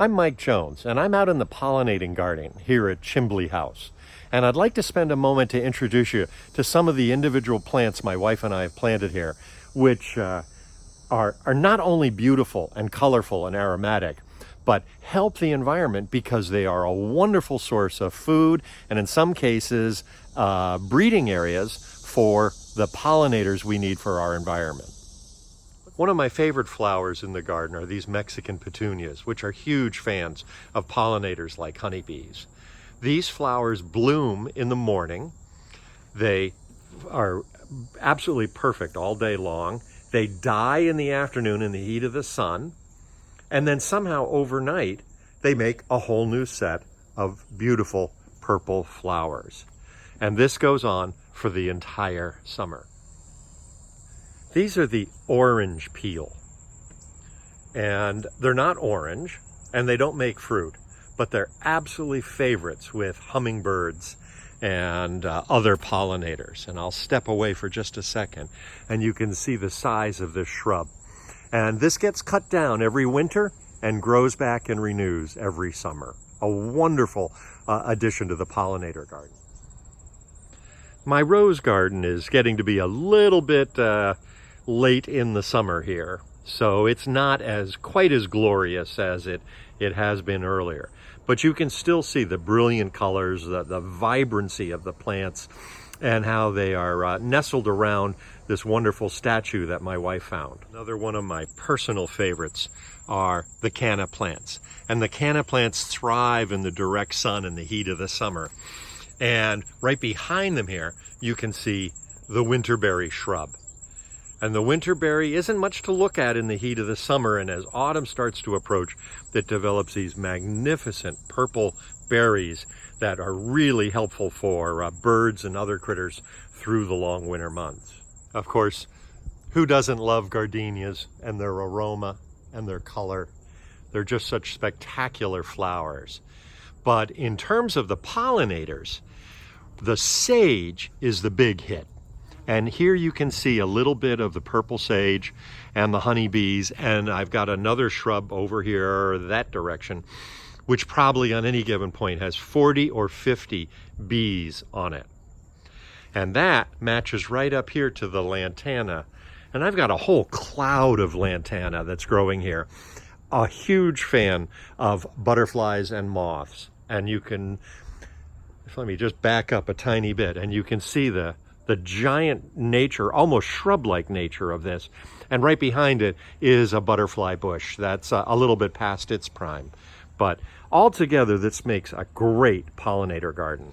I'm Mike Jones, and I'm out in the pollinating garden here at Chimbley House. And I'd like to spend a moment to introduce you to some of the individual plants my wife and I have planted here, which are not only beautiful and colorful and aromatic, but help the environment because they are a wonderful source of food and in some cases breeding areas for the pollinators we need for our environment. One of my favorite flowers in the garden are these Mexican petunias, which are huge fans of pollinators like honeybees. These flowers bloom in the morning. They are absolutely perfect all day long. They die in the afternoon in the heat of the sun. And then somehow overnight, they make a whole new set of beautiful purple flowers. And this goes on for the entire summer. These are the orange peel. And they're not orange, and they don't make fruit, but they're absolutely favorites with hummingbirds and other pollinators. And I'll step away for just a second, and you can see the size of this shrub. And this gets cut down every winter and grows back and renews every summer. A wonderful addition to the pollinator garden. My rose garden is getting to be a little bit late in the summer here, so it's not quite as glorious as it has been earlier. But you can still see the brilliant colors, the vibrancy of the plants, and how they are nestled around this wonderful statue that my wife found. Another one of my personal favorites are the canna plants. And the canna plants thrive in the direct sun and the heat of the summer. And right behind them here, you can see the winterberry shrub. And the winterberry isn't much to look at in the heat of the summer, and as autumn starts to approach, it develops these magnificent purple berries that are really helpful for birds and other critters through the long winter months. Of course, who doesn't love gardenias and their aroma and their color? They're just such spectacular flowers. But in terms of the pollinators, the sage is the big hit. And here you can see a little bit of the purple sage and the honeybees, and I've got another shrub over here that direction, which probably on any given point has 40 or 50 bees on it. And that matches right up here to the lantana. And I've got a whole cloud of lantana that's growing here. A huge fan of butterflies and moths. And you can, let me just back up a tiny bit, and you can see the giant nature, almost shrub-like nature of this. And right behind it is a butterfly bush that's a little bit past its prime. But altogether, this makes a great pollinator garden.